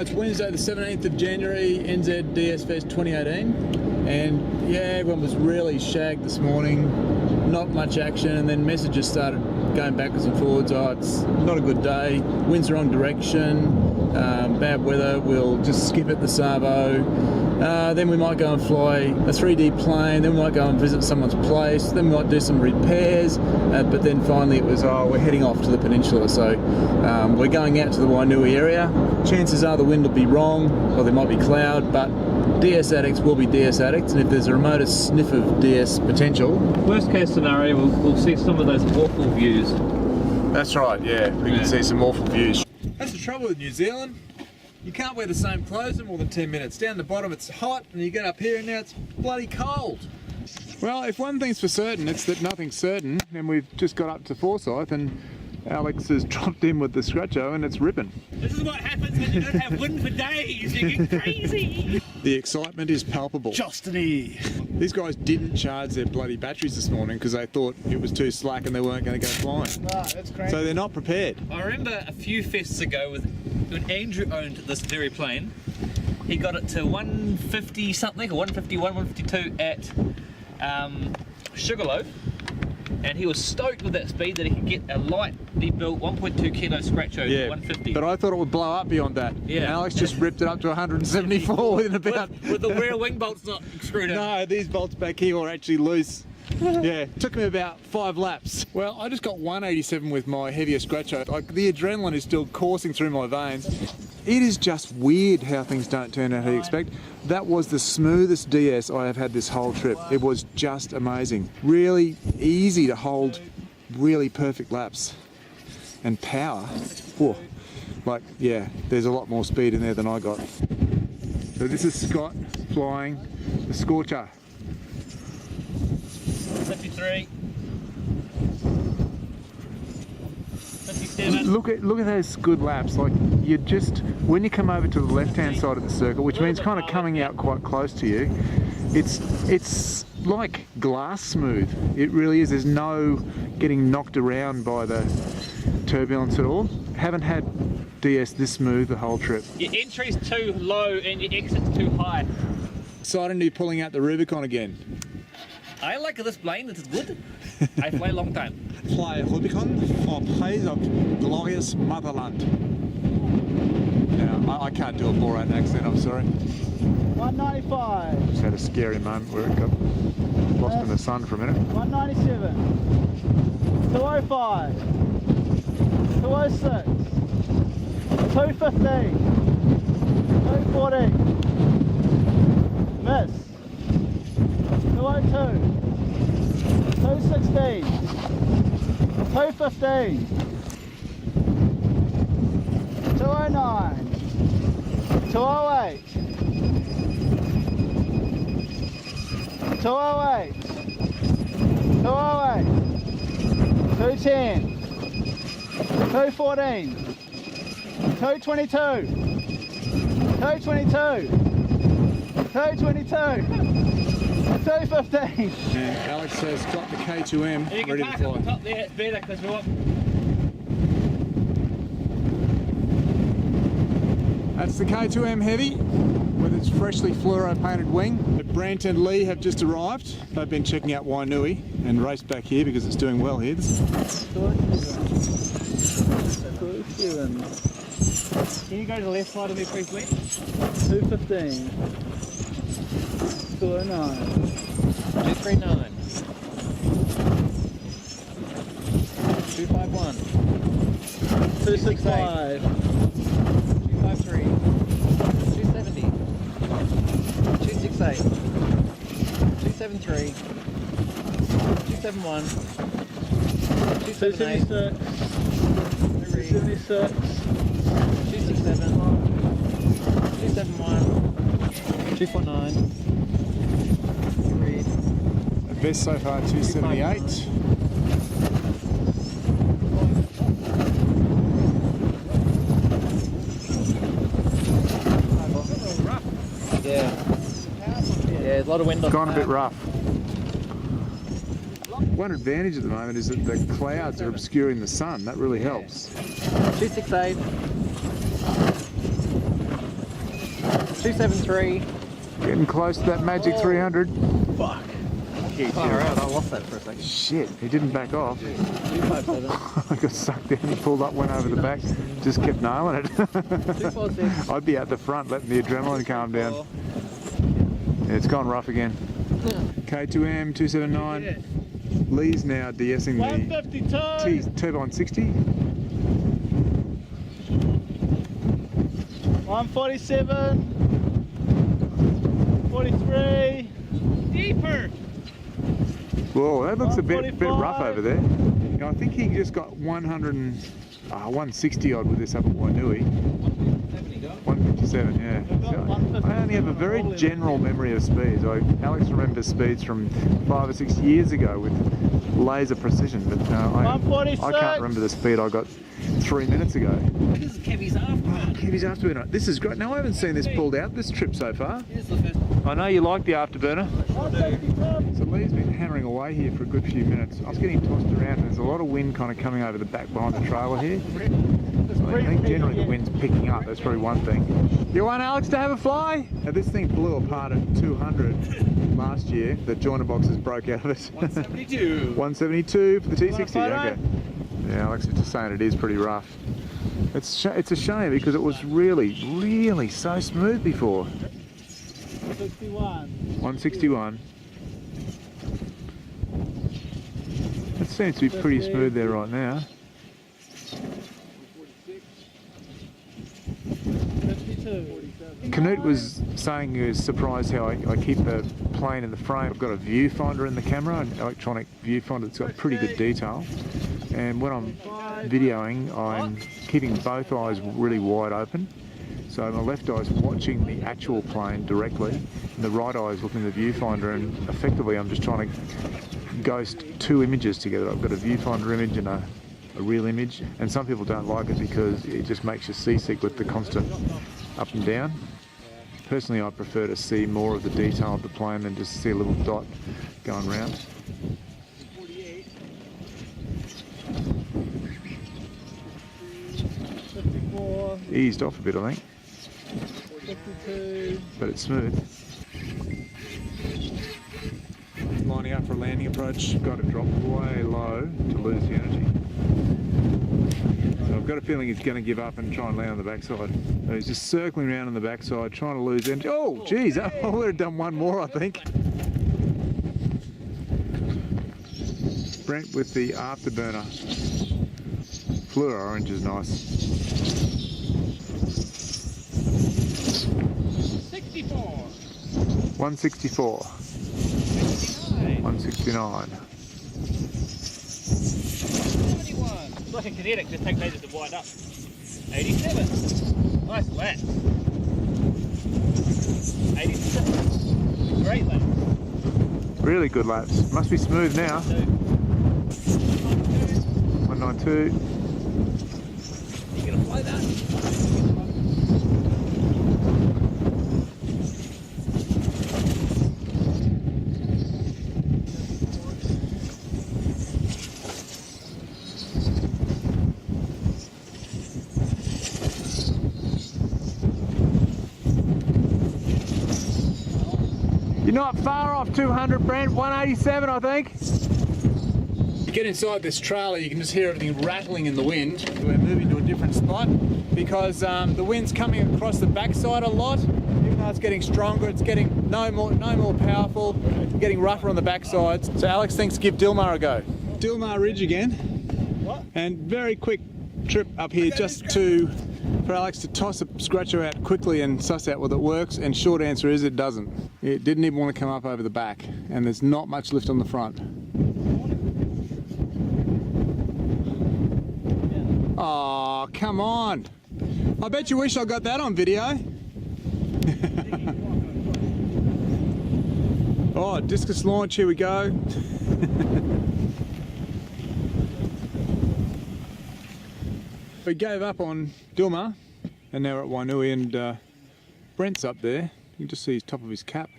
It's Wednesday the 17th of January, NZ DS Fest 2018, and yeah, everyone was really shagged this morning, not much action, and then messages started going backwards and forwards. Oh, it's not a good day, wind's the wrong direction, bad weather, we'll just skip it the Savo. Then we might go and fly a 3D plane, then we might go and visit someone's place, then we might do some repairs, but then finally it was, oh, we're heading off to the peninsula, so we're going out to the Wainui area. Chances are the wind will be wrong, or there might be cloud, but DS addicts will be DS addicts, and if there's a remotest sniff of DS potential... Worst case scenario, we'll see some of those awful views. That's right, yeah, we can see some awful views. That's the trouble with New Zealand. You can't wear the same clothes for more than 10 minutes. Down the bottom it's hot, and you get up here and now it's bloody cold. Well, if one thing's for certain, it's that nothing's certain, and we've just got up to Forsyth and Alex has dropped in with the Scratcho and it's ripping. This is what happens when you don't have wind for days, you get crazy! The excitement is palpable. Justiny! These guys didn't charge their bloody batteries this morning because they thought it was too slack and they weren't going to go flying. Ah, that's crazy. So they're not prepared. I remember a few fests ago when Andrew owned this very plane, he got it to 150 something, or 151, 152 at Sugarloaf, and he was stoked with that speed that he could get a light deep-built 1.2 kilo Scratcho to 150. But I thought it would blow up beyond that. Yeah. Alex just ripped it up to 174 within about... With the rear wing bolts not screwed in. No, these bolts back here were actually loose. Yeah, took me about 5 laps. Well, I just got 187 with my heavier Scratcho. Like, the adrenaline is still coursing through my veins. It is just weird how things don't turn out how you expect. That was the smoothest DS I have had this whole trip. It was just amazing. Really easy to hold really perfect laps. And power. Whoa. Like, yeah, there's a lot more speed in there than I got. So this is Scott flying the Scorcher. 53. 57. Look at those good laps. Like, you just, when you come over to the left hand side of the circle, which means kind of coming out quite close to you, it's like glass smooth. It really is. There's no getting knocked around by the turbulence at all. Haven't had DS this smooth the whole trip. Your entry's too low and your exit's too high. Excited to be pulling out the Rubicon again. I like this plane, it is good. I fly a long time. Fly Rubicon for praise of glorious motherland. Now, I can't do a Borat accent, I'm sorry. 195. Just had a scary moment where it got lost in the sun for a minute. 197. 205. 206. 215. 214. Miss. 202. 216. 215. 209. 208. 208. 208. 210. 214. 222. 222. 222. 215. And Alex has got the K2M You can ready to park fly. on top there, it's better because we're up. That's the K2M Heavy with its freshly fluoro painted wing. Brant and Lee have just arrived. They've been checking out Wainui and raced back here because it's doing well here. Can you go to the left side of me briefly? 215. 209. 239. 251. 265. 253. 270. 268. 273. 271. 278. 276. 267. 271. 249. Best so far 278. Yeah, there's a lot of wind on. Gone a bit rough. One advantage at the moment is that the clouds are obscuring the sun. That really helps. 268. 273. Getting close to that magic 300. Fuck. Far out, I lost that for a second. Shit, he didn't back off. 257. I got sucked down, he pulled up, went over the back, just kept nailing it. 246. I'd be out the front letting the adrenaline calm down. Yeah, it's gone rough again. K2M 279. Lee's now de-essing the 152. Turbine 60. 147. 43. Deeper. Whoa, that looks a bit rough 145. over there. You know, I think he just got 160 odd with this up at Wainui. 157, yeah. So I only have a very general memory of speeds. Alex remembers speeds from 5 or 6 years ago with laser precision, but I can't remember the speed I got 3 minutes ago. This is Kevy's afterburner. Kevy's afterburner. This is great. Now I haven't seen this pulled out this trip so far. Here's the first. I know you like the afterburner. So Lee's been hammering away here for a good few minutes. I was getting tossed around and there's a lot of wind kind of coming over the back behind the trailer here. I think generally the wind's picking up, that's probably one thing. You want Alex to have a fly? Now this thing blew apart at 200 last year. The joiner boxes broke out of it. 172. 172 for the T60, okay. Yeah, Alex is just saying it is pretty rough. It's a shame because it was really so smooth before. 161. 161. It seems to be pretty smooth there right now. 52. Canute was saying he was surprised how I keep the plane in the frame. I've got a viewfinder in the camera, an electronic viewfinder that's got pretty good detail. And when I'm videoing, I'm keeping both eyes really wide open. So my left eye is watching the actual plane directly, and the right eye is looking at the viewfinder, and effectively I'm just trying to ghost two images together. I've got a viewfinder image and a real image, and some people don't like it because it just makes you seasick with the constant up and down. Personally, I prefer to see more of the detail of the plane than just see a little dot going round. 54. Eased off a bit, I think, 52. but it's smooth. Lining up for a landing approach, got to drop way low to lose the energy. So I've got a feeling he's going to give up and try and land on the backside. So he's just circling around on the backside, trying to lose energy. Oh, geez, I would have done one more, I think. Brent with the afterburner. Fluor orange is nice. 64. 164. 169. 71. It's like a kinetic, just take lasers to wind up. 87. Nice lap. 86. Great lap. Really good laps. Must be smooth now. 192. You gonna fly that? You're not far off 200, Brent. 187, I think. You get inside this trailer, you can just hear everything rattling in the wind. We're moving to a different spot because the wind's coming across the backside a lot. Even though it's getting stronger, it's getting no more powerful. It's getting rougher on the backside. So Alex thinks give Dilmar a go. Dilmar Ridge again. What? And very quick trip up here just for Alex to toss a scratcher out quickly and suss out whether it works, and short answer is it doesn't. It didn't even want to come up over the back, and there's not much lift on the front. Oh, come on. I bet you wish I got that on video. Oh, discus launch, here we go. We gave up on Dilmar, and now we're at Wainui, and Brent's up there. You can just see his top of his cap,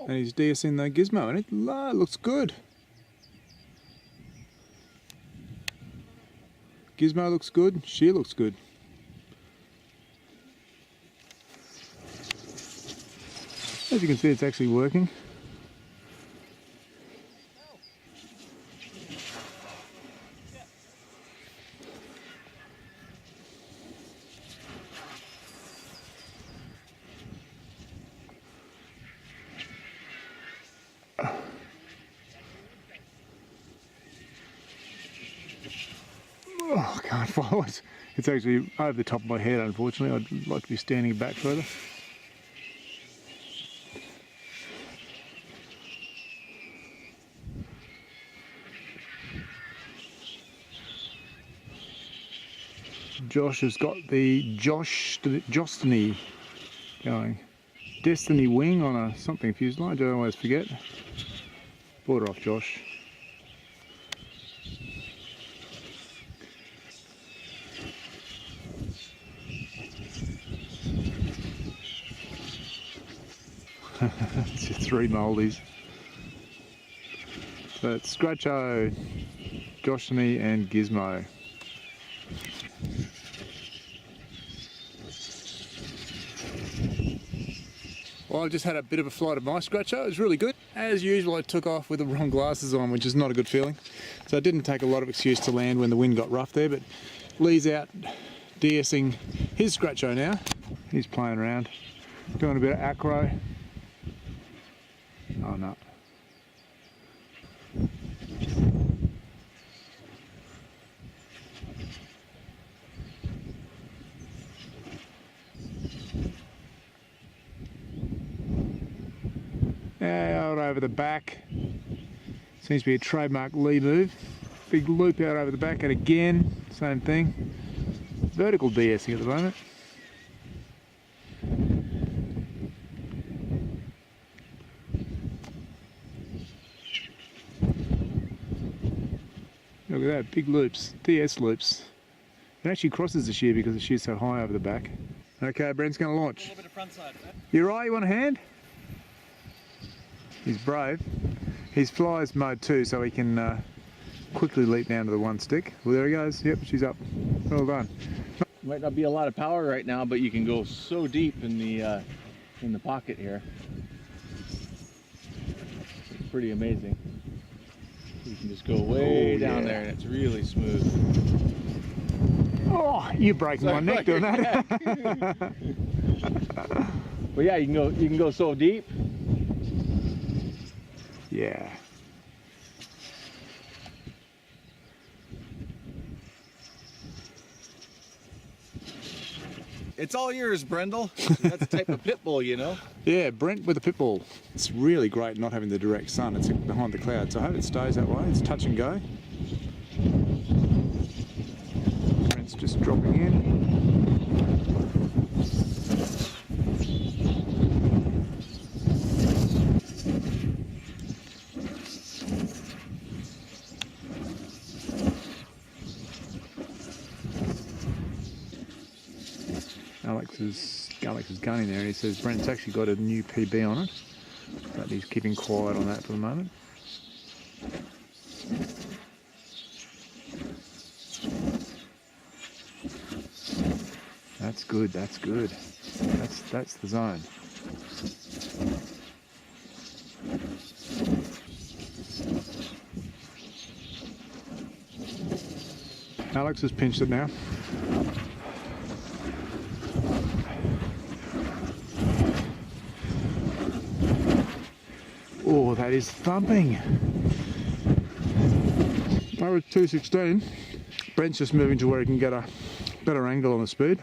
and he's de-essing the gizmo, and it looks good. Gizmo looks good, she looks good. As you can see, it's actually working. Oh, I can't follow it. It's actually over the top of my head, unfortunately. I'd like to be standing back further. Josh has got the Jostiny going. Destiny wing on a something fuselage, I always forget. Bought it off Josh. It's just 3 mouldies. So it's Scratcho, Jostiny and Gizmo. Well, I just had a bit of a flight of my Scratcho. It was really good. As usual, I took off with the wrong glasses on, which is not a good feeling. So I didn't take a lot of excuse to land when the wind got rough there, but Lee's out DSing his Scratcho now. He's playing around, doing a bit of acro. Oh no. Out over the back. Seems to be a trademark Lee move. Big loop out over the back, and again, same thing. Vertical DSing at the moment. Look at that, big loops, DS loops. It actually crosses the shear because the shear's so high over the back. Okay, Brent's going to launch. A little bit of front side. You right? You want a hand? He's brave. He's flies mode 2, so he can quickly leap down to the one stick. Well, there he goes. Yep, she's up. Well done. Might not be a lot of power right now, but you can go so deep in the pocket here. It's pretty amazing. You can just go way down there, and it's really smooth. Oh, you're breaking my neck doing that. But yeah, you can go so deep. Yeah. It's all yours, Brendel. That's a type of pit bull, you know. Yeah, Brent with a pit bull. It's really great not having the direct sun. It's behind the clouds. I hope it stays that way. It's touch and go. Brent's just dropping in. Alex is gunning there, and he says Brent's actually got a new PB on it, but he's keeping quiet on that for the moment. That's good, that's good. That's the zone. Alex has pinched it now. Oh, that is thumping. Over 216. Brent's just moving to where he can get a better angle on the speed.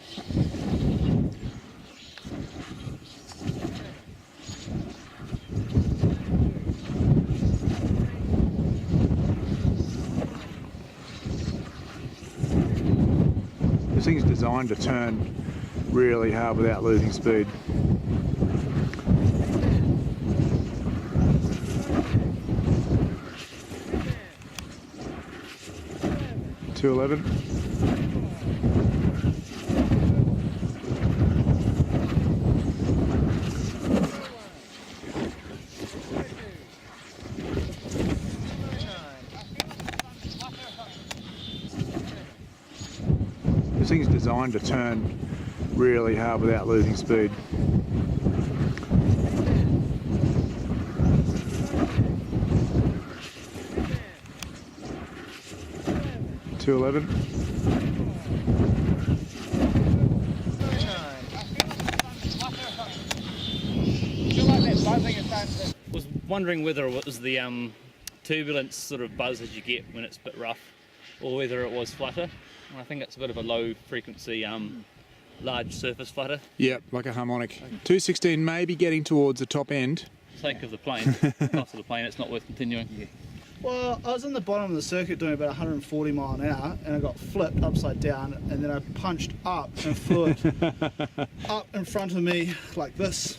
This thing's designed to turn really hard without losing speed. .211. This thing's designed to turn really hard without losing speed. 211. Was wondering whether it was the turbulence sort of buzz that you get when it's a bit rough, or whether it was flutter. And I think it's a bit of a low frequency, large surface flutter. Yep, like a harmonic. 216 maybe getting towards the top end. Sake of the plane, cost of the plane, it's not worth continuing. Well, I was in the bottom of the circuit doing about 140 mile an hour, and I got flipped upside down, and then I punched up and flew it up in front of me like this,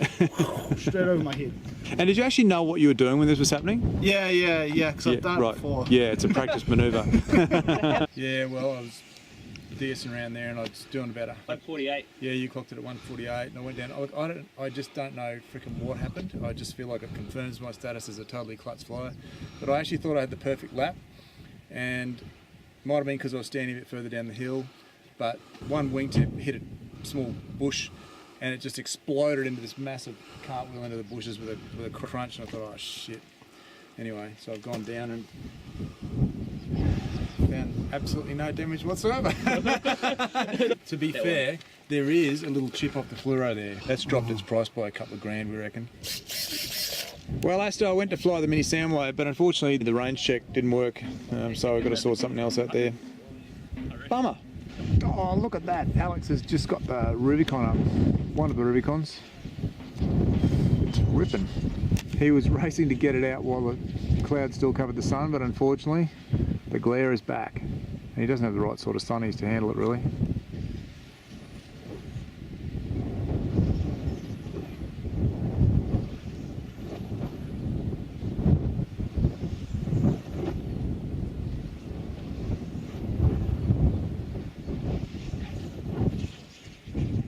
straight over my head. And did you actually know what you were doing when this was happening? Yeah, because I've done it before. Yeah, it's a practice manoeuvre. Yeah, well, I was DSing around there and I was doing about 148. Yeah, you clocked it at 148 and I went down. I just don't know frickin' what happened. I just feel like it confirms my status as a totally klutz flyer. But I actually thought I had the perfect lap, and might have been because I was standing a bit further down the hill, but one wingtip hit a small bush and it just exploded into this massive cartwheel into the bushes with a crunch, and I thought, oh shit. Anyway, so I've gone down and found absolutely no damage whatsoever. To be fair, there is a little chip off the fluoro there. That's dropped its price by a couple of grand, we reckon. Well, Astor, I went to fly the Mini Soundwave, but unfortunately the range check didn't work, so I've got to sort something else out there. Bummer. Oh, look at that. Alex has just got the Rubicon up. One of the Rubicons. It's ripping. He was racing to get it out while the cloud still covered the sun, but unfortunately the glare is back. And he doesn't have the right sort of sunnies to handle it, really.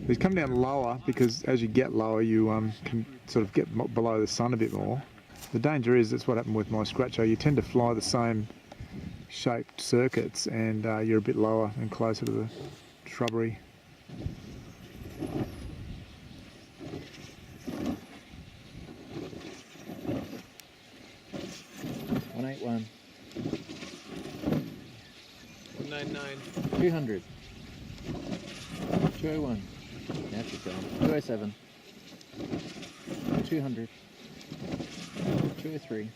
He's come down lower because as you get lower you can sort of get below the sun a bit more. The danger is, that's what happened with my Scratcho, you tend to fly the same shaped circuits and you're a bit lower and closer to the shrubbery. $181. 199. 200. 201. Now she's gone. 207. 200. 203.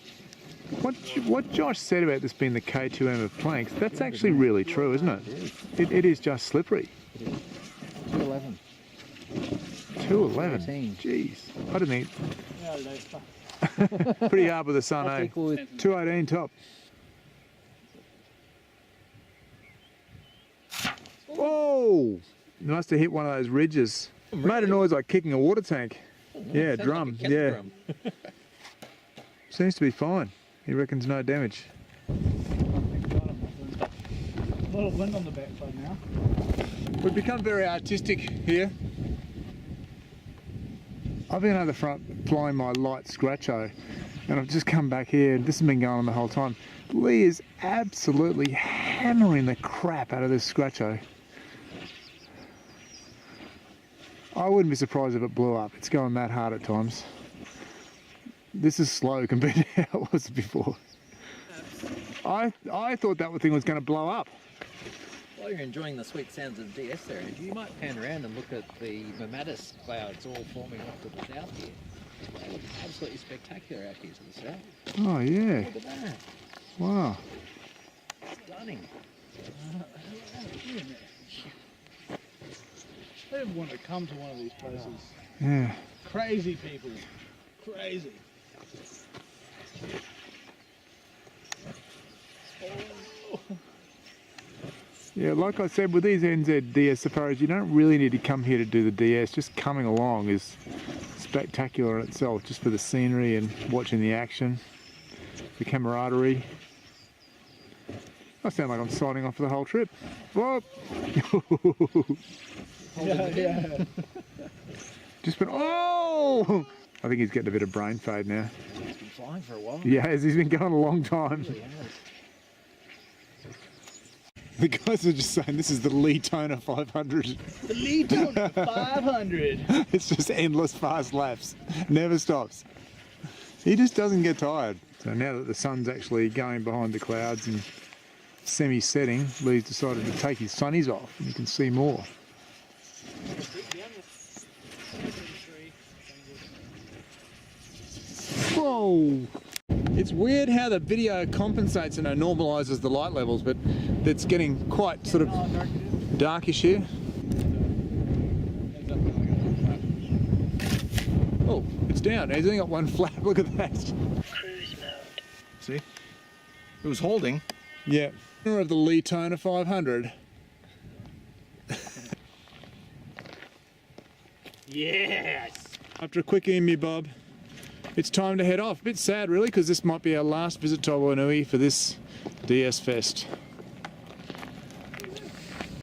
What Josh said about this being the K2M of planks, that's actually really true, isn't it? It is just slippery. It is. 211. 211. Jeez. I didn't think. Pretty hard with the sun, That's eh? equal with 218 top. Whoa! You must have hit one of those ridges. Made a noise like kicking a water tank. Yeah, sounds drum. like a kettle Yeah. drum. Seems to be fine. He reckons no damage. A little wind on the backside now. We've become very artistic here. I've been over the front flying my light Scratcho, and I've just come back here, and this has been going on the whole time. Lee is absolutely hammering the crap out of this Scratcho. I wouldn't be surprised if it blew up. It's going that hard at times. This is slow compared to how it was before. I thought that thing was going to blow up. While you're enjoying the sweet sounds of DS there, Andrew, you might pan around and look at the Mammatus clouds all forming off to the south here. They look absolutely spectacular out here to the south. Oh yeah, Look at that. wow. Stunning. I didn't want to come to one of these places. Yeah. Crazy people. Crazy. Yeah, like I said, with these NZ DS safaris, you don't really need to come here to do the DS. Just coming along is spectacular in itself, just for the scenery and watching the action, the camaraderie. I sound like I'm signing off for the whole trip. Whoop! Yeah. Just been, oh! I think he's getting a bit of brain fade now. He's been flying for a while. Yeah, he's been going a long time. He really has. The guys are just saying this is the Lee Toner 500. The lead down to 500. It's just endless fast laps. Never stops. He just doesn't get tired. So now that the sun's actually going behind the clouds and semi-setting, Lee's decided to take his sunnies off and you can see more. Whoa! It's weird how the video compensates and normalises the light levels, but it's getting quite sort of darkish here. Oh, it's down. He's only got one flat. Look at that. See? It was holding. Yeah. Owner of the Leetona 500. Yes! After a quick emu bob, it's time to head off. A bit sad really, because this might be our last visit to Wanganui for this DS Fest.